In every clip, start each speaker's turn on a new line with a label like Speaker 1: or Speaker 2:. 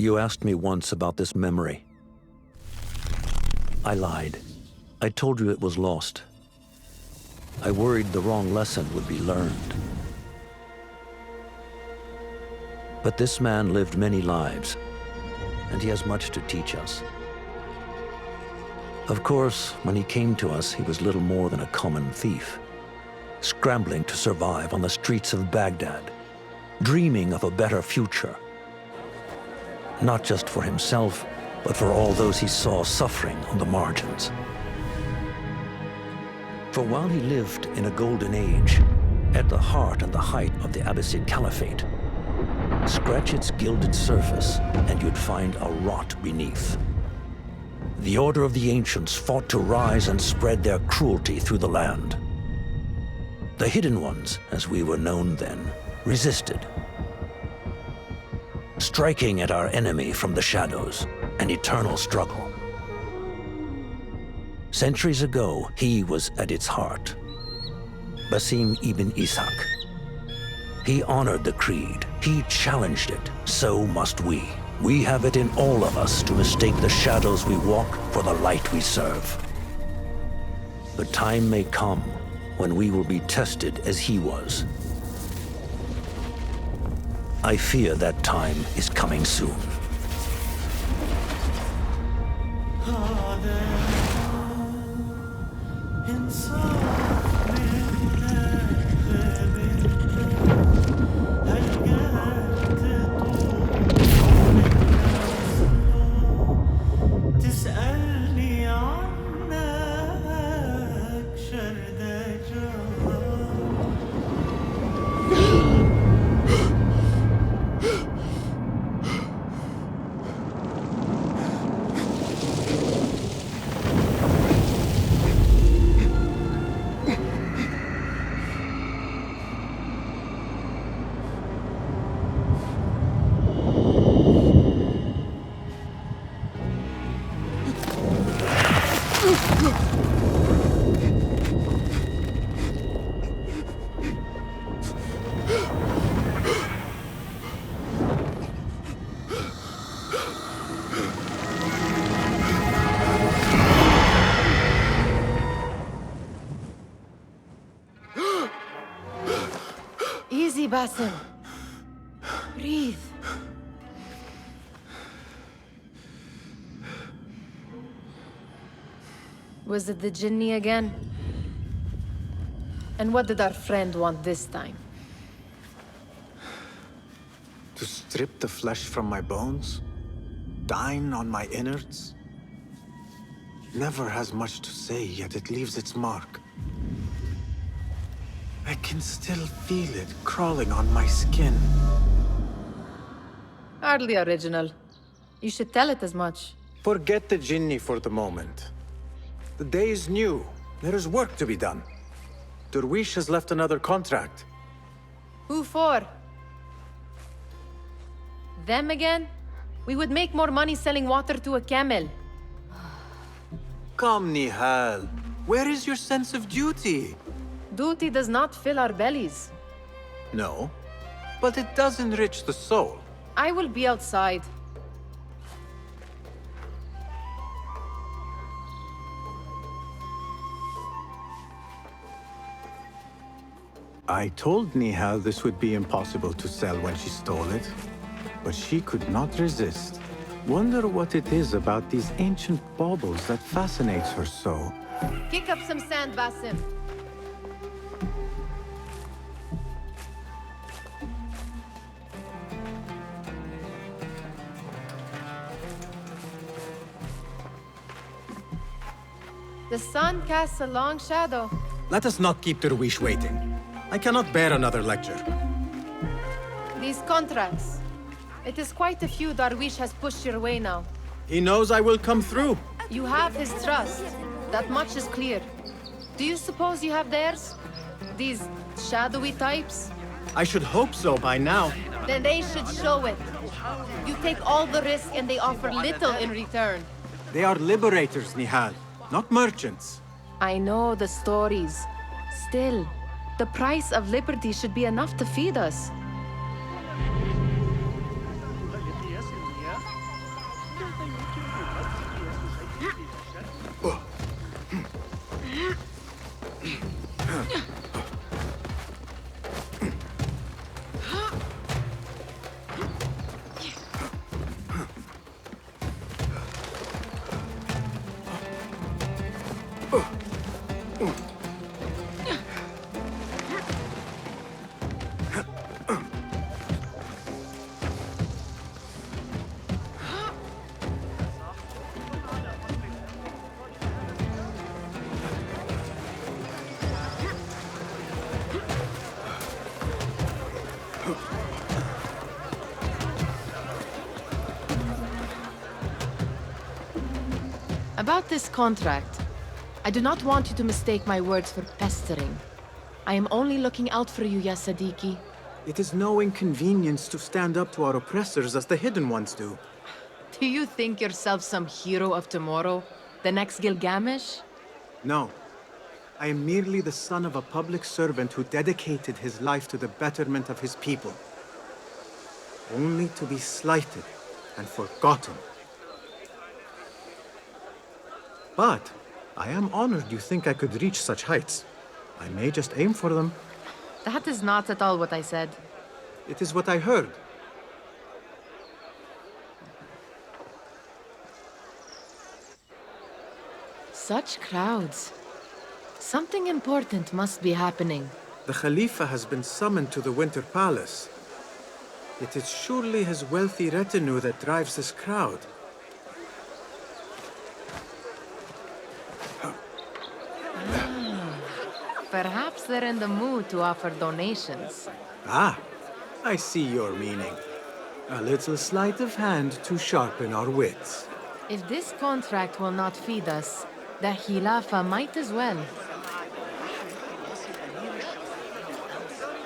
Speaker 1: You asked me once about this memory. I lied. I told you it was lost. I worried the wrong lesson would be learned. But this man lived many lives, and he has much to teach us. Of course, when he came to us, he was little more than a common thief, scrambling to survive on the streets of Baghdad, dreaming of a better future. Not just for himself, but for all those he saw suffering on the margins. For while he lived in a golden age, at the heart and the height of the Abbasid Caliphate, scratch its gilded surface and you'd find a rot beneath. The Order of the Ancients fought to rise and spread their cruelty through the land. The Hidden Ones, as we were known then, resisted, striking at our enemy from the shadows, an eternal struggle. Centuries ago, he was at its heart, Basim Ibn Ishaq. He honored the creed, he challenged it, so must we. We have it in all of us to mistake the shadows we walk for the light we serve. The time may come when we will be tested as he was. I fear that time is coming soon.
Speaker 2: Easy, Basim. Breathe. Was it the jinni again? And what did our friend want this time?
Speaker 3: To strip the flesh from my bones? Dine on my innards? Never has much to say, yet it leaves its mark. I can still feel it crawling on my skin.
Speaker 2: Hardly original. You should tell it as much.
Speaker 3: Forget the jinni for the moment. The day is new. There is work to be done. Derwish has left another contract.
Speaker 2: Who for? Them again? We would make more money selling water to a camel.
Speaker 3: Come, Nehal. Where is your sense of duty?
Speaker 2: Duty does not fill our bellies.
Speaker 3: No, but it does enrich the soul.
Speaker 2: I will be outside.
Speaker 3: I told Nehal this would be impossible to sell when she stole it, but she could not resist. Wonder what it is about these ancient baubles that fascinates her so.
Speaker 2: Kick up some sand, Basim. The sun casts a long shadow.
Speaker 3: Let us not keep Derwish waiting. I cannot bear another lecture.
Speaker 2: These contracts. It is quite a few Darwish has pushed your way now.
Speaker 3: He knows I will come through.
Speaker 2: You have his trust. That much is clear. Do you suppose you have theirs? These shadowy types?
Speaker 3: I should hope so by now.
Speaker 2: Then they should show it. You take all the risk and they offer little in return.
Speaker 3: They are liberators, Nehal, not merchants.
Speaker 2: I know the stories. Still, the price of liberty should be enough to feed us. About this contract, I do not want you to mistake my words for pestering. I am only looking out for you, ya Siddiqui.
Speaker 3: It is no inconvenience to stand up to our oppressors as the Hidden Ones do.
Speaker 2: Do you think yourself some hero of tomorrow? The next Gilgamesh?
Speaker 3: No. I am merely the son of a public servant who dedicated his life to the betterment of his people. Only to be slighted and forgotten. But I am honored you think I could reach such heights. I may just aim for them.
Speaker 2: That is not at all what I said.
Speaker 3: It is what I heard.
Speaker 2: Such crowds. Something important must be happening.
Speaker 3: The Khalifa has been summoned to the Winter Palace. It is surely his wealthy retinue that drives this crowd.
Speaker 2: Perhaps they're in the mood to offer donations.
Speaker 3: Ah, I see your meaning. A little sleight of hand to sharpen our wits.
Speaker 2: If this contract will not feed us, the Khilafah might as well.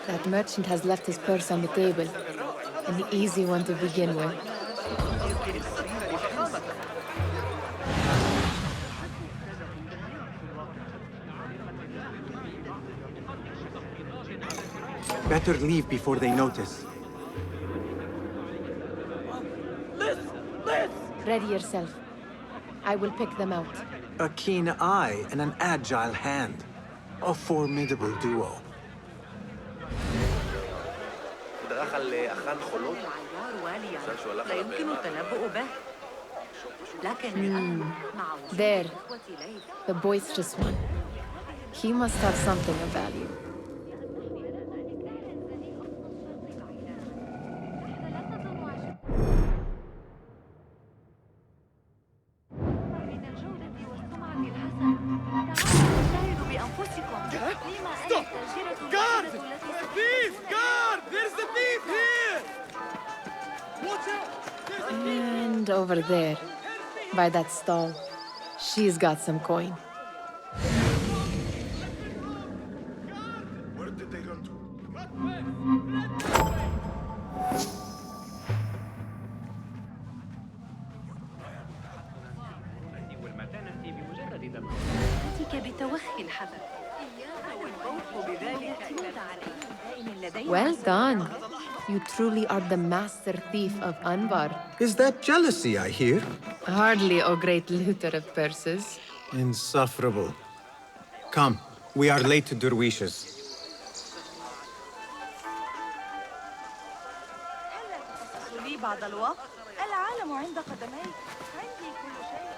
Speaker 2: That merchant has left his purse on the table. An easy one to begin with.
Speaker 3: Better leave before they notice.
Speaker 2: Ready yourself. I will pick them out.
Speaker 3: A keen eye and an agile hand. A formidable duo.
Speaker 2: There. The boisterous one. He must have something of value.
Speaker 4: Guard! Thief! Guard! There's a thief here! Watch out!
Speaker 2: And over there, by that stall, she's got some coin.
Speaker 4: Where did they run to?
Speaker 2: Well done. You truly are the master thief of Anbar.
Speaker 3: Is that jealousy I hear?
Speaker 2: Hardly, O great looter of purses.
Speaker 3: Insufferable. Come, we are late to Derwishes.
Speaker 5: بعد الوقت العالم عند قدميك عندي كل شيء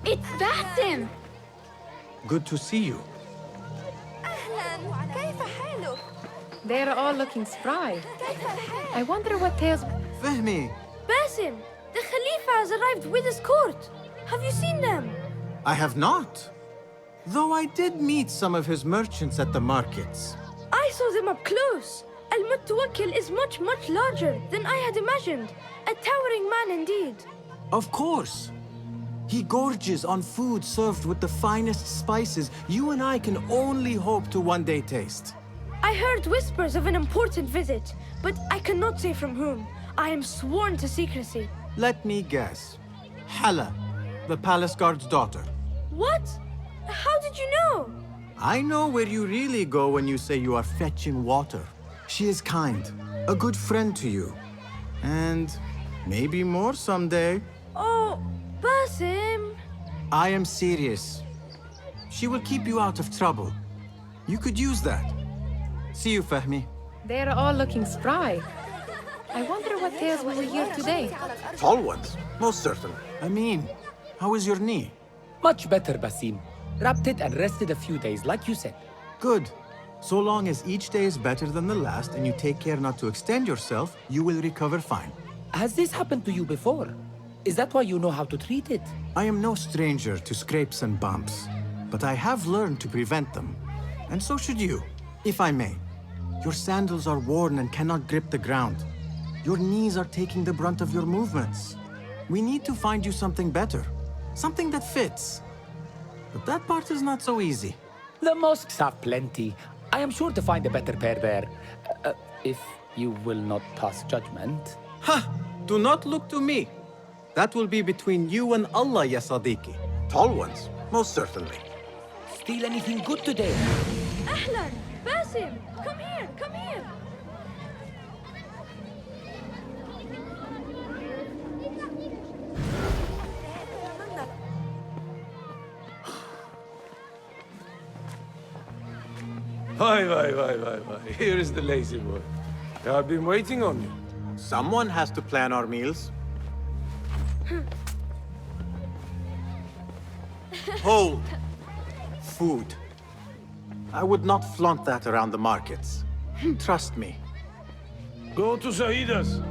Speaker 6: It's Basim!
Speaker 3: Good to see you.
Speaker 5: أهلاً كيف حالك؟
Speaker 2: They're all looking spry.
Speaker 5: كيف الحال؟
Speaker 2: I wonder what tales...
Speaker 3: Fehmi,
Speaker 6: Basim! The Khalifa has arrived with his court! Have you seen them?
Speaker 3: I have not. Though I did meet some of his merchants at the markets.
Speaker 6: I saw them up close. Al-Mutawakkil is much, much larger than I had imagined. A towering man indeed.
Speaker 3: Of course. He gorges on food served with the finest spices you and I can only hope to one day taste.
Speaker 6: I heard whispers of an important visit, but I cannot say from whom. I am sworn to secrecy.
Speaker 3: Let me guess. Hala, the palace guard's daughter.
Speaker 6: What? How did you know?
Speaker 3: I know where you really go when you say you are fetching water. She is kind, a good friend to you. And Maybe more someday.
Speaker 6: Oh, Basim!
Speaker 3: I am serious. She will keep you out of trouble. You could use that. See you, Fahmi.
Speaker 2: They're all looking spry. I wonder what tales we will hear today.
Speaker 3: Tall ones, most certainly. Amin, how is your knee?
Speaker 7: Much better, Basim. Wrapped it and rested a few days, like you said.
Speaker 3: Good. So long as each day is better than the last and you take care not to extend yourself, you will recover fine.
Speaker 7: Has this happened to you before? Is that why you know how to treat it?
Speaker 3: I am no stranger to scrapes and bumps, but I have learned to prevent them. And so should you, if I may. Your sandals are worn and cannot grip the ground. Your knees are taking the brunt of your movements. We need to find you something better, something that fits. But that part is not so easy.
Speaker 7: The mosques have plenty. I am sure to find a better pair there. If you will not pass judgment.
Speaker 3: Ha! Do not look to me. That will be between you and Allah, ya Sadiqi. Tall ones, most certainly.
Speaker 7: Steal anything good today?
Speaker 6: Ahlan! Basim! Come here! Come here!
Speaker 4: Why. Here is the lazy boy. I've been waiting on you.
Speaker 3: Someone has to plan our meals. Hold. Food. I would not flaunt that around the markets. Trust me.
Speaker 4: Go to Saida's.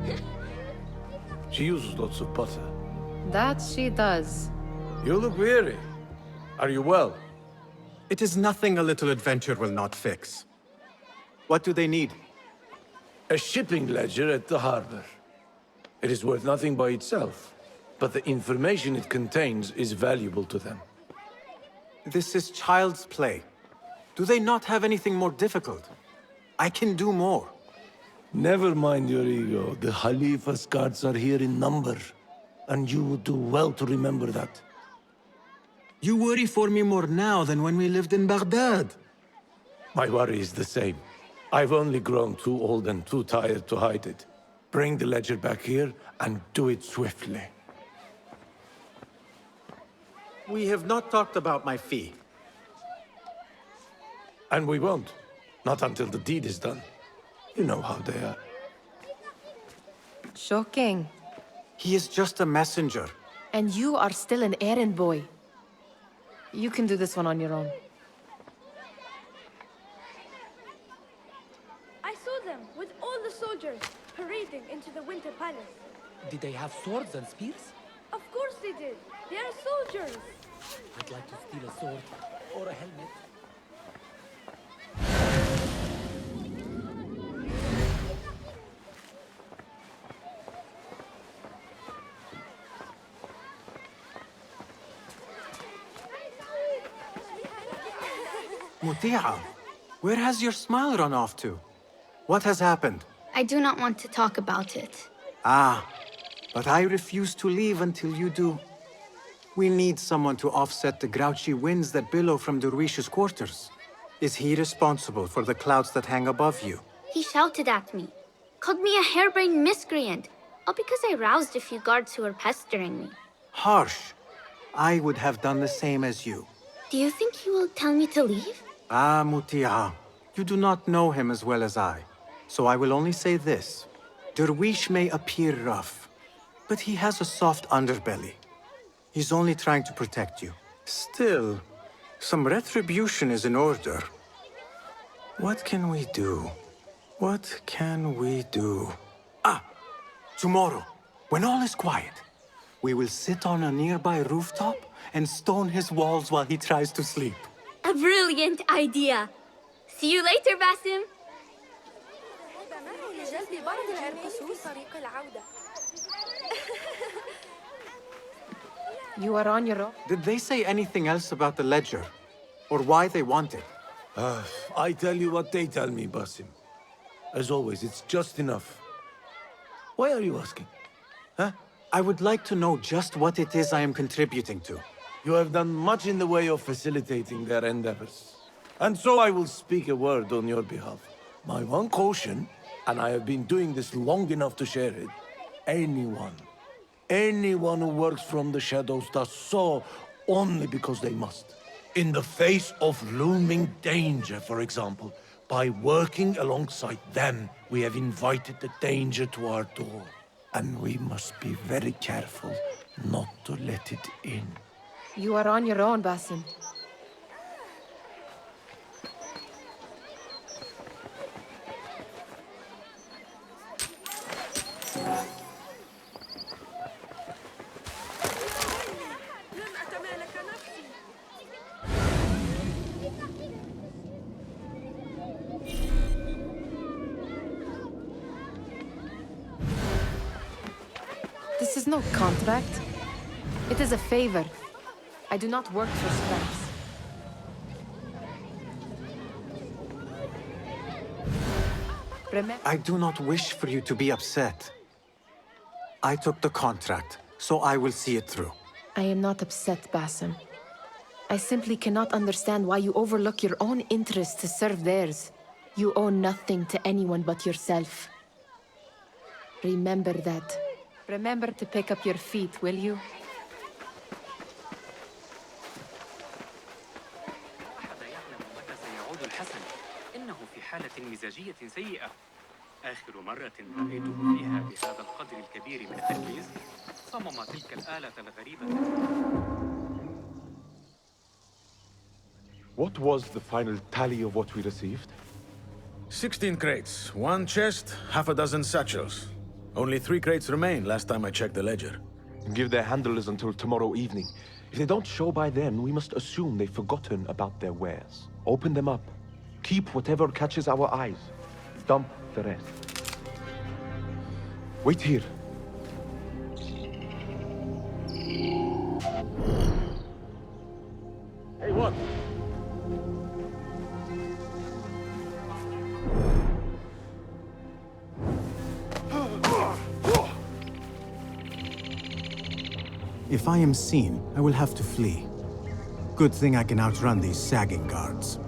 Speaker 4: She uses lots of butter.
Speaker 2: That she does.
Speaker 4: You look weary. Are you well?
Speaker 3: It is nothing a little adventure will not fix. What do they need?
Speaker 4: A shipping ledger at the harbor. It is worth nothing by itself, but the information it contains is valuable to them.
Speaker 3: This is child's play. Do they not have anything more difficult? I can do more.
Speaker 4: Never mind your ego. The Khalifa's guards are here in number, and you would do well to remember that.
Speaker 3: You worry for me more now than when we lived in Baghdad.
Speaker 4: My worry is the same. I've only grown too old and too tired to hide it. Bring the ledger back here, and do it swiftly.
Speaker 3: We have not talked about my fee.
Speaker 4: And we won't. Not until the deed is done. You know how they are.
Speaker 2: Shocking.
Speaker 3: He is just a messenger.
Speaker 2: And you are still an errand boy. You can do this one on your own.
Speaker 6: I saw them with all the soldiers parading into the Winter Palace.
Speaker 7: Did they have swords and spears?
Speaker 6: Of course they did. They are soldiers.
Speaker 7: I'd like to steal a sword or a helmet.
Speaker 3: Muti'a, where has your smile run off to? What has happened?
Speaker 8: I do not want to talk about it.
Speaker 3: Ah, but I refuse to leave until you do. We need someone to offset the grouchy winds that billow from Derwish's quarters. Is he responsible for the clouds that hang above you?
Speaker 8: He shouted at me, called me a harebrained miscreant, all because I roused a few guards who were pestering me.
Speaker 3: Harsh. I would have done the same as you.
Speaker 8: Do you think he will tell me to leave?
Speaker 3: Ah, Muti'a, you do not know him as well as I. So I will only say this. Derwish may appear rough, but he has a soft underbelly. He's only trying to protect you. Still, some retribution is in order. What can we do? What can we do? Ah! Tomorrow, when all is quiet, we will sit on a nearby rooftop and stone his walls while he tries to sleep.
Speaker 8: A brilliant idea. See you later, Basim.
Speaker 2: You are on your own.
Speaker 3: Did they say anything else about the ledger? Or why they want it?
Speaker 4: I tell you what they tell me, Basim. As always, it's just enough. Why are you asking? Huh?
Speaker 3: I would like to know just what it is I am contributing to.
Speaker 4: You have done much in the way of facilitating their endeavors. And so I will speak a word on your behalf. My one caution, and I have been doing this long enough to share it, anyone. Anyone who works from the shadows does so only because they must. In the face of looming danger, for example, by working alongside them, we have invited the danger to our door. And we must be very careful not to let it in.
Speaker 2: You are on your own, Basim. This is no contract. It is a favor. I do not work for scraps.
Speaker 3: I do not wish for you to be upset. I took the contract, so I will see it through.
Speaker 2: I am not upset, Basim. I simply cannot understand why you overlook your own interests to serve theirs. You owe nothing to anyone but yourself. Remember that. Remember to pick up your feet, will you?
Speaker 9: إنه في حالة مزاجية سيئة. آخر مرة رأيته فيها بهذا القدر الكبير من التركيز صمم تلك الآلة الغريبة.
Speaker 10: What was the final tally of what we received?
Speaker 11: 16 crates, 1 chest, half a dozen satchels. Only 3 crates remain last time I checked the ledger.
Speaker 10: Give their handlers until tomorrow evening. If they don't show by then, we must assume they've forgotten about their wares. Open them up. Keep whatever catches our eyes. Dump the rest. Wait here.
Speaker 11: Hey, what?
Speaker 3: If I am seen, I will have to flee. Good thing I can outrun these sagging guards.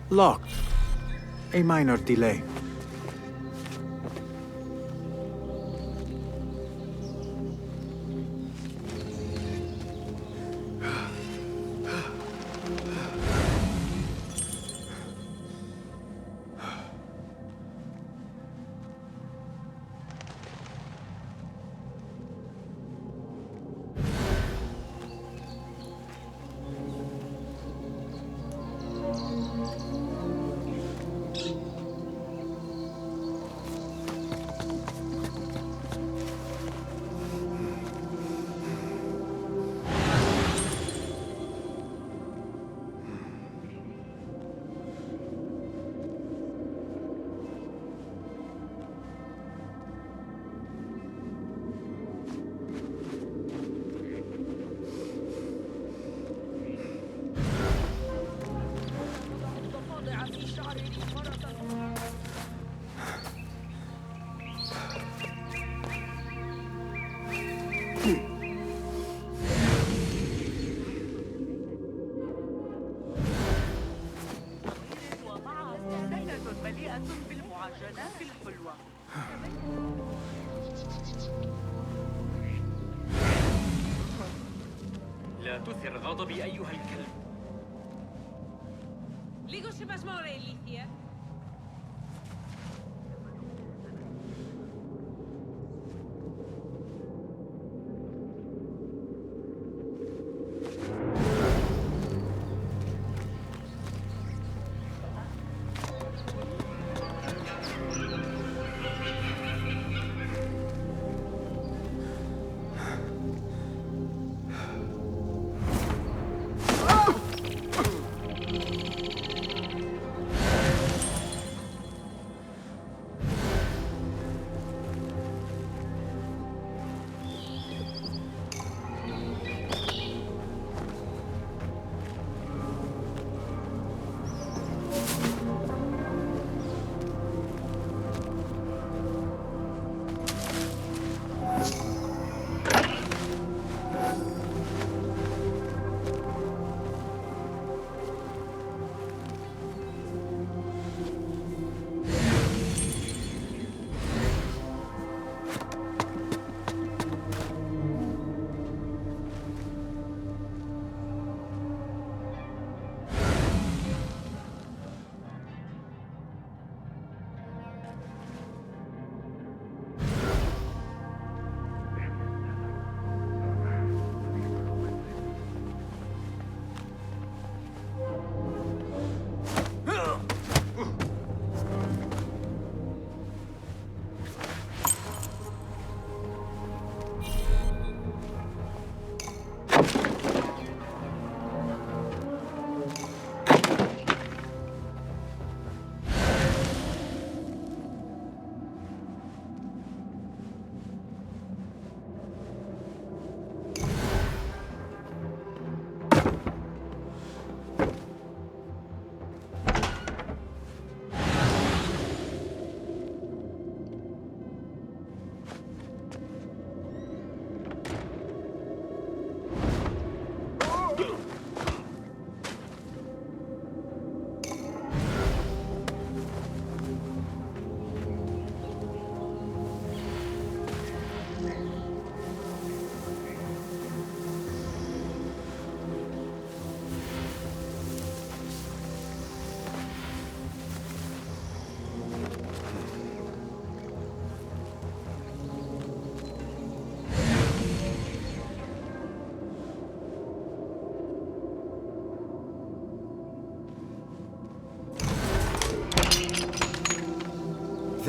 Speaker 3: Locked. A minor delay.
Speaker 9: لا تثر غضبي أيها الكلب.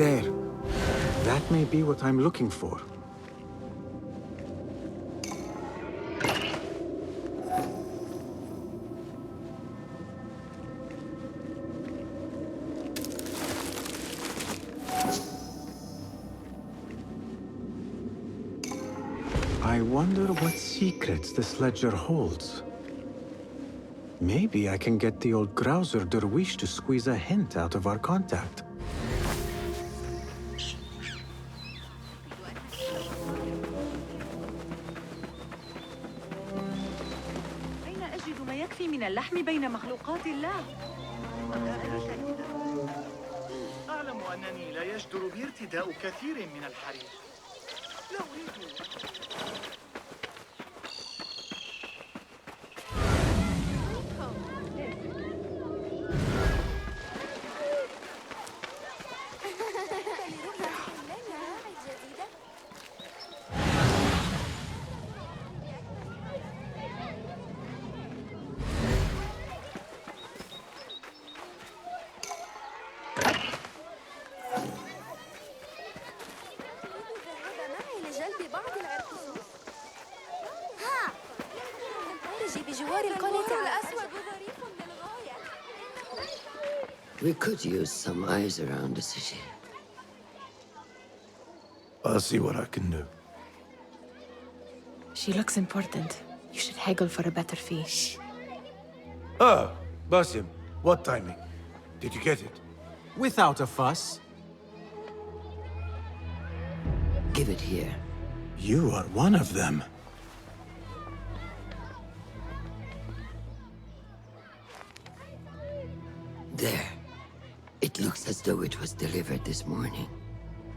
Speaker 3: There. That may be what I'm looking for. I wonder what secrets this ledger holds. Maybe I can get the old grouser dervish to squeeze a hint out of our contact.
Speaker 5: أين أجد ما يكفي من اللحم بين مخلوقات الله؟
Speaker 12: أعلم أنني لا يجدر بي ارتداء كثير من الحرير. لا أريد.
Speaker 13: We could use some eyes around the city.
Speaker 4: I'll see what I can do.
Speaker 2: She looks important. You should haggle for a better fee.
Speaker 4: Ah, Basim, what timing? Did you get it?
Speaker 3: Without a fuss.
Speaker 13: Give it here.
Speaker 3: You are one of them.
Speaker 13: There. It looks as though it was delivered this morning.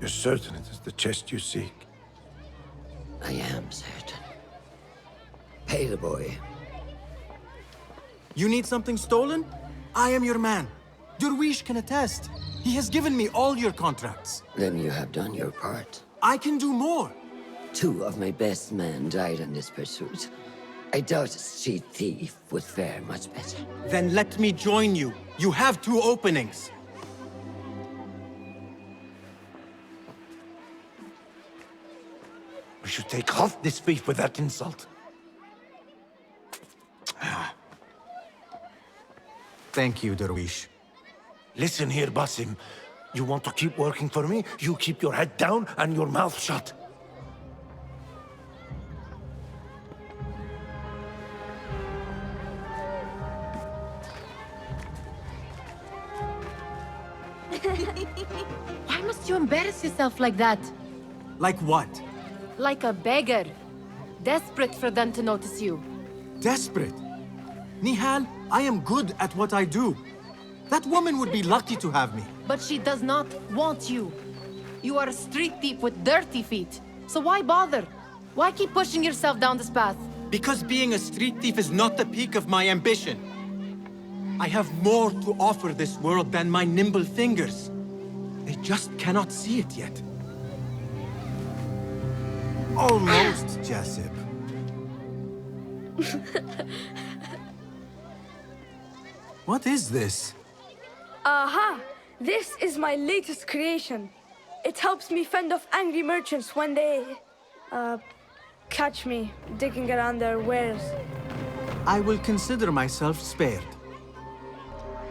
Speaker 4: You're certain it is the chest you seek?
Speaker 13: I am certain. Pay the boy,
Speaker 14: You need something stolen? I am your man. Durwish can attest. He has given me all your contracts.
Speaker 13: Then you have done your part.
Speaker 14: I can do more.
Speaker 13: 2 of my best men died in this pursuit. I doubt a street thief would fare much better.
Speaker 14: Then let me join you. You have 2 openings.
Speaker 4: We should take off this beef with that insult.
Speaker 14: Thank you, Durwish.
Speaker 4: Listen here, Basim. You want to keep working for me? You keep your head down and your mouth shut.
Speaker 2: Why must you embarrass yourself like that?
Speaker 14: Like what?
Speaker 2: Like a beggar. Desperate for them to notice you.
Speaker 14: Desperate? Nehal, I am good at what I do. That woman would be lucky to have me.
Speaker 2: But she does not want you. You are a street thief with dirty feet. So why bother? Why keep pushing yourself down this path?
Speaker 14: Because being a street thief is not the peak of my ambition. I have more to offer this world than my nimble fingers. They just cannot see it yet. Almost, Jasib. What is this?
Speaker 6: Aha! This is my latest creation. It helps me fend off angry merchants when they... catch me digging around their wares.
Speaker 14: I will consider myself spared.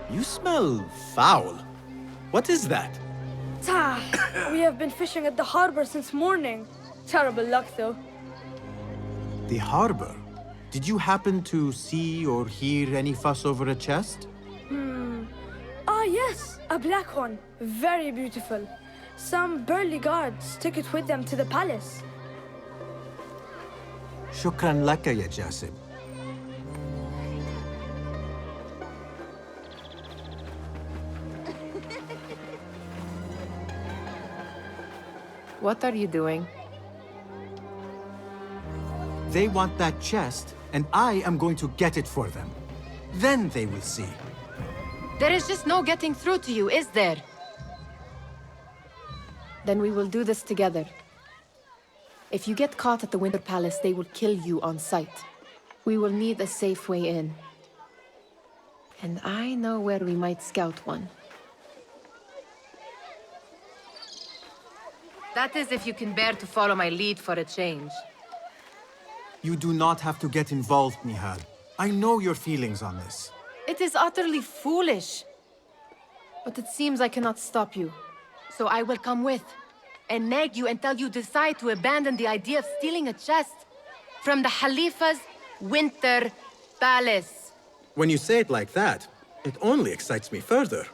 Speaker 14: You smell foul. What is that?
Speaker 6: We have been fishing at the harbor since morning. Terrible luck, though.
Speaker 14: The harbor? Did you happen to see or hear any fuss over a chest?
Speaker 6: Ah, yes, a black one. Very beautiful. Some burly guards took it with them to the palace.
Speaker 14: Shukran laka, ya Jasib.
Speaker 2: What are you doing?
Speaker 14: They want that chest, and I am going to get it for them. Then they will see.
Speaker 2: There is just no getting through to you, is there? Then we will do this together. If you get caught at the Winter Palace, they will kill you on sight. We will need a safe way in. And I know where we might scout one. That is if you can bear to follow my lead for a change.
Speaker 14: You do not have to get involved, Nehal. I know your feelings on this.
Speaker 2: It is utterly foolish. But it seems I cannot stop you. So I will come with, and nag you until you decide to abandon the idea of stealing a chest from the Khalifa's Winter Palace.
Speaker 14: When you say it like that, it only excites me further.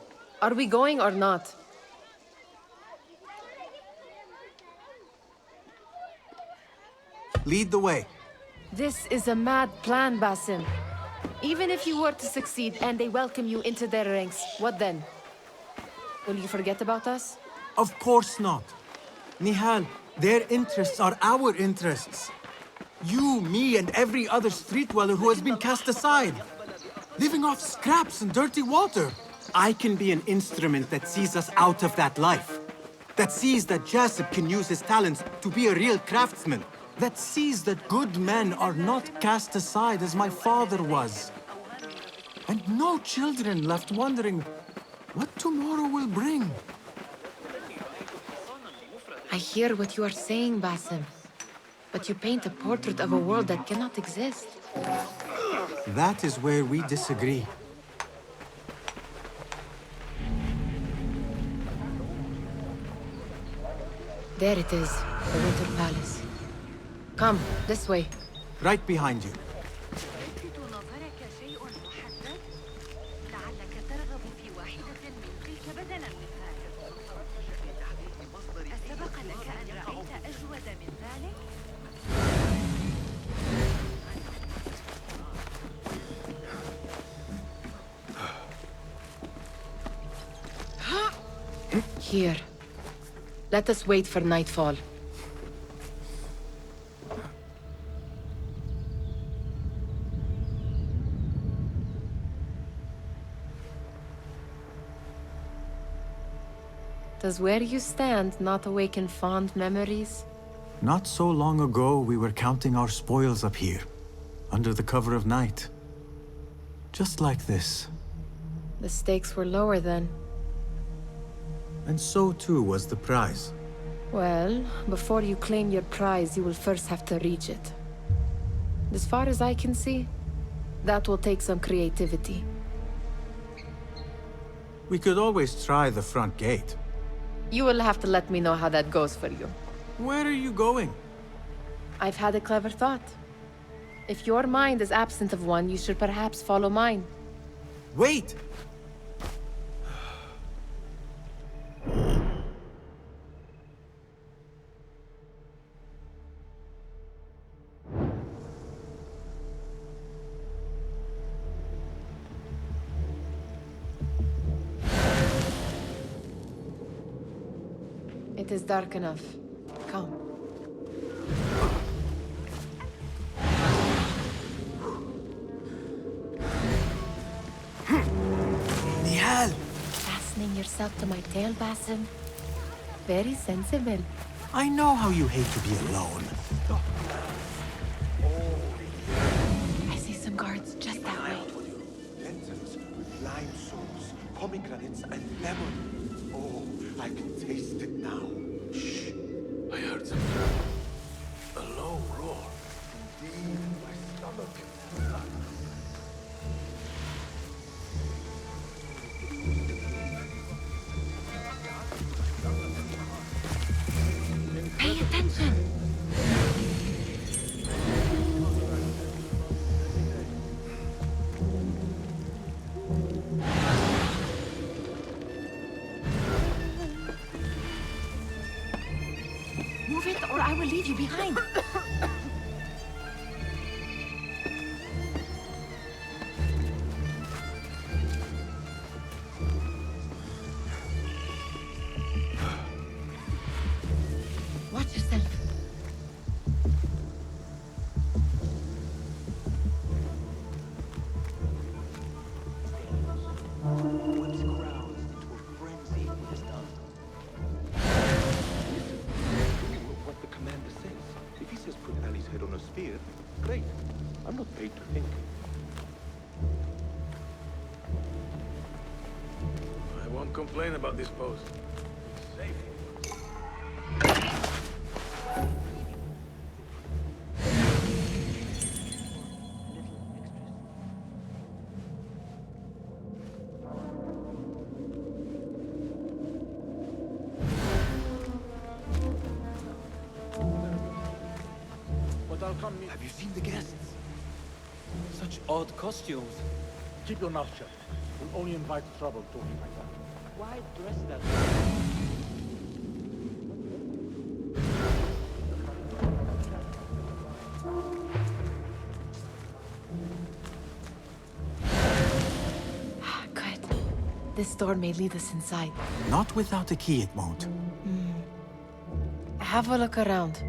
Speaker 2: Are we going or not?
Speaker 14: Lead the way.
Speaker 2: This is a mad plan, Basim. Even if you were to succeed and they welcome you into their ranks, what then? Will you forget about us?
Speaker 14: Of course not. Nehal, their interests are our interests. You, me, and every other street dweller who has been cast aside. Living off scraps and dirty water. I can be an instrument that sees us out of that life. That sees that Jasib can use his talents to be a real craftsman. That sees that good men are not cast aside as my father was. And no children left wondering what tomorrow will bring.
Speaker 2: I hear what you are saying, Basim. But you paint a portrait of a world that cannot exist.
Speaker 14: That is where we disagree.
Speaker 2: There it is, the Winter Palace. Come, this way.
Speaker 14: Right behind you.
Speaker 2: Here. Let us wait for nightfall. Does where you stand not awaken fond memories?
Speaker 14: Not so long ago, we were counting our spoils up here, under the cover of night. Just like this.
Speaker 2: The stakes were lower then.
Speaker 14: And so too was the prize.
Speaker 2: Well, before you claim your prize, you will first have to reach it. As far as I can see, that will take some creativity.
Speaker 14: We could always try the front gate.
Speaker 2: You will have to let me know how that goes for you.
Speaker 14: Where are you going?
Speaker 2: I've had a clever thought. If your mind is absent of one, you should perhaps follow mine.
Speaker 14: Wait!
Speaker 2: It is dark enough. Come.
Speaker 14: Nehal!
Speaker 2: Fastening yourself to my tail, Basim. Very sensible.
Speaker 14: I know how you hate to be alone.
Speaker 2: I see some guards just that way.
Speaker 10: Lentils with lime sauce, pomegranates, and lemon. Oh, I can taste it now. Shh. I heard something. A low roar. Indeed, my stomach.
Speaker 2: Pay attention! Move it, or I will leave you behind. Watch yourself.
Speaker 10: Once groused into a frenzy is done. What the commander says. If he says put Ali's head on a spear, great. I'm not paid to think.
Speaker 11: I won't complain about this post. Safe.
Speaker 4: Have you seen the guests? Such odd costumes.
Speaker 12: Keep your mouth shut. We'll only invite trouble talking like that.
Speaker 4: Why dress that way?
Speaker 2: Good. This door may lead us inside.
Speaker 14: Not without a key, it won't.
Speaker 2: Have a look around.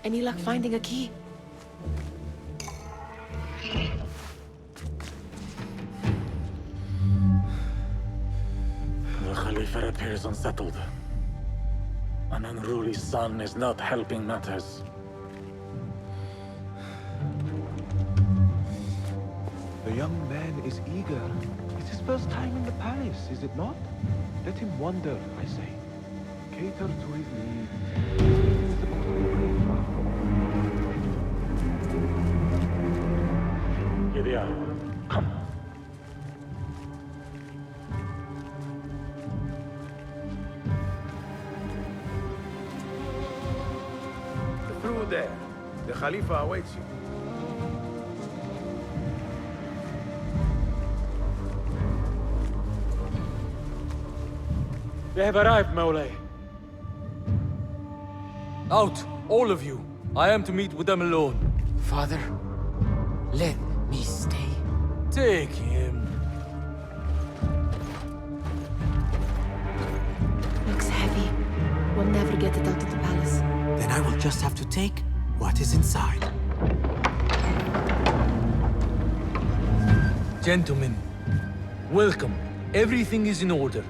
Speaker 2: Any luck finding a key?
Speaker 15: The Khalifa appears unsettled. An unruly son is not helping matters.
Speaker 10: The young man is eager. It's his first time in the palace, is it not? Let him wander, I say. Cater to his needs. It's about to be brave.
Speaker 15: Gideon, come.
Speaker 11: Through there. The Khalifa awaits you.
Speaker 15: They have arrived, Mawlay.
Speaker 16: Out, all of you. I am to meet with them alone.
Speaker 7: Father, let me stay.
Speaker 16: Take him.
Speaker 2: Looks heavy. We'll never get it out of the palace.
Speaker 14: Then I will just have to take what is inside.
Speaker 16: Gentlemen, welcome. Everything is in order.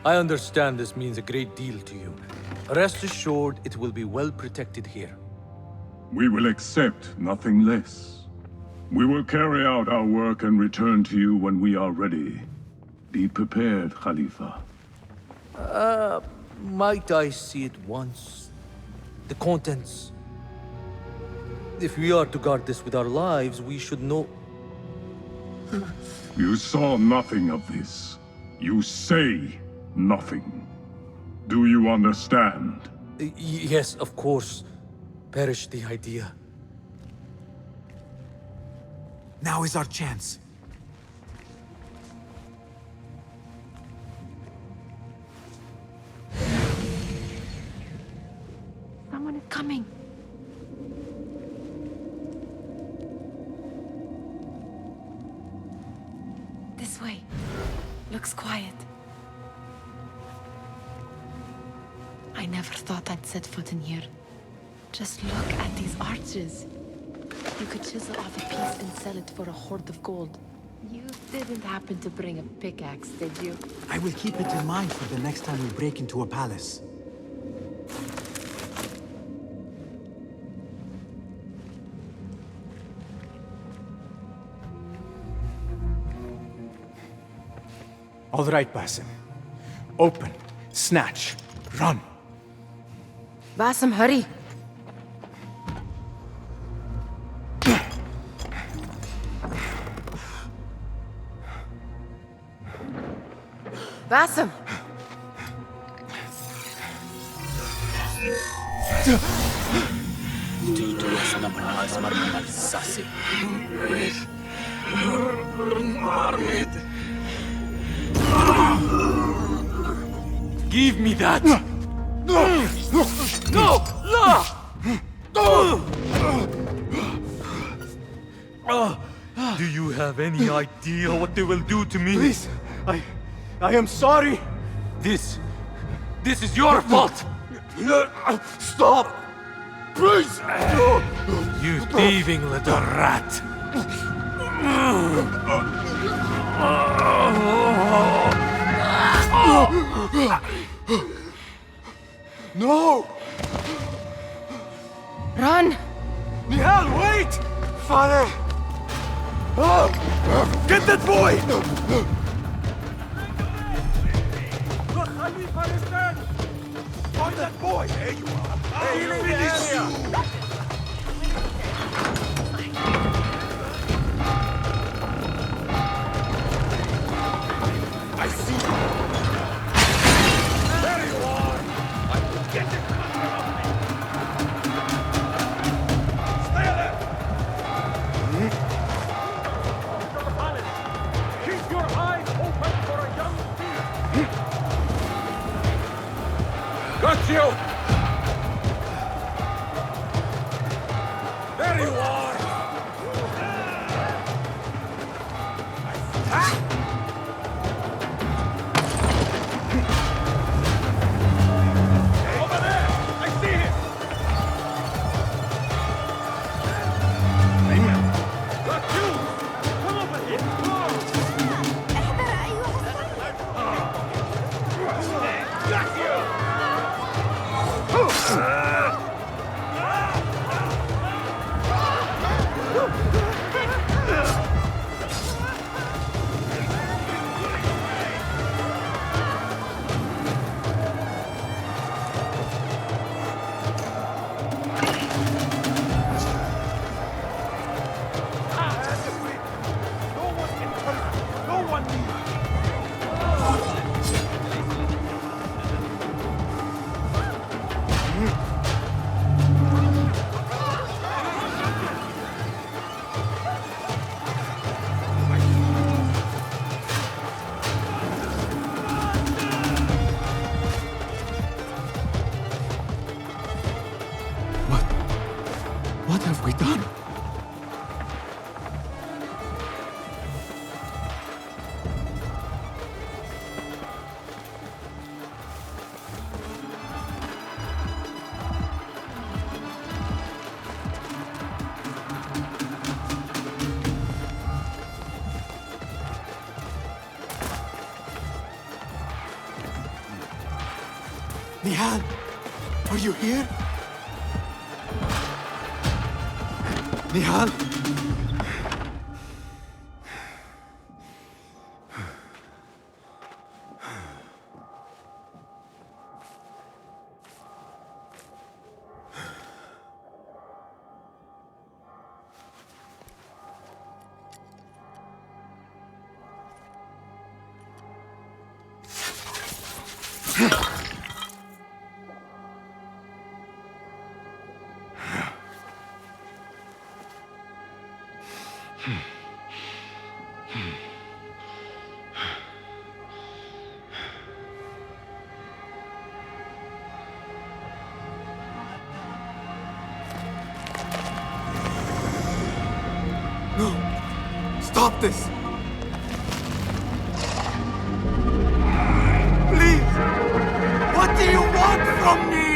Speaker 16: I understand this means a great deal to you. Rest assured, it will be well protected here.
Speaker 17: We will accept nothing less. We will carry out our work and return to you when we are ready. Be prepared, Khalifa.
Speaker 16: Might I see it once? The contents. If we are to guard this with our lives, we should know...
Speaker 17: You saw nothing of this. You say nothing. Do you understand?
Speaker 16: Yes, of course. Perish the idea.
Speaker 14: Now is our chance.
Speaker 2: Someone is coming. This way. Looks quiet. I never thought I'd set foot in here. Just look at these arches. You could chisel off a piece and sell it for a hoard of gold. You didn't happen to bring a pickaxe, did you?
Speaker 14: I will keep it in mind for the next time we break into a palace. All right, Basim. Open, snatch, run.
Speaker 2: Basim, hurry! Basim!
Speaker 16: Give me that! No! Do you have any idea what they will do to me?
Speaker 14: Please, I am sorry.
Speaker 16: This is your fault!
Speaker 14: Stop! Please!
Speaker 16: You thieving little rat!
Speaker 14: No!
Speaker 2: Run!
Speaker 14: Nehal, wait! Father! Get that boy!
Speaker 12: The Khalifa is dead!
Speaker 10: Find that boy! There you are! I'll finish you! I see you! There you are! I will get it! Stay there!
Speaker 12: To the palace! Keep your eyes open for a young thief!
Speaker 11: Got you!
Speaker 10: There you are!
Speaker 14: done? Nehal, are you here? Nehal? No! Stop this! Please! What do you want from me?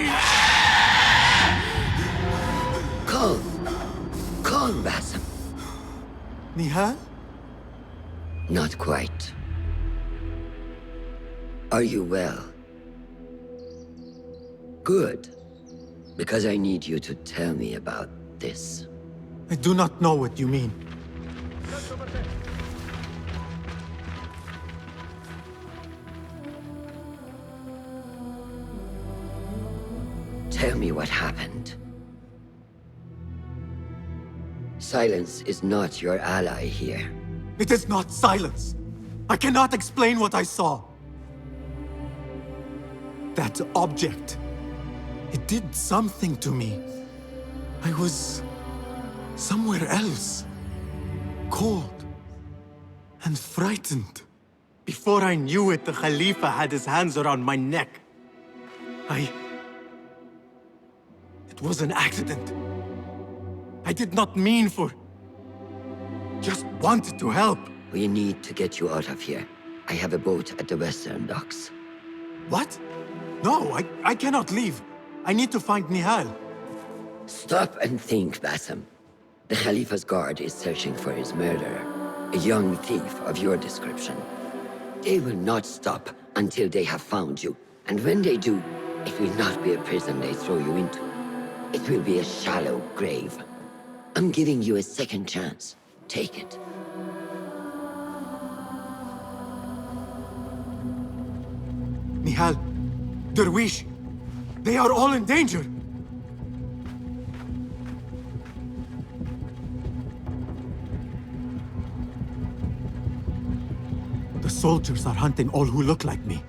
Speaker 13: Calm, Basim.
Speaker 14: Nehal?
Speaker 13: Not quite. Are you well? Good. Because I need you to tell me about this.
Speaker 14: I do not know what you mean.
Speaker 13: Tell me what happened. Silence is not your ally here.
Speaker 14: It is not silence. I cannot explain what I saw. That object. It did something to me. I was somewhere else. Cold and frightened. Before I knew it, the Khalifa had his hands around my neck. It was an accident. I did not mean for... Just wanted to help.
Speaker 13: We need to get you out of here. I have a boat at the western docks.
Speaker 14: What? No, I cannot leave. I need to find Nehal.
Speaker 13: Stop and think, Basim. The Khalifa's guard is searching for his murderer, a young thief of your description. They will not stop until they have found you. And when they do, it will not be a prison they throw you into. It will be a shallow grave. I'm giving you a second chance. Take it.
Speaker 14: Nehal, Derwish, they are all in danger. The soldiers are hunting all who look like me.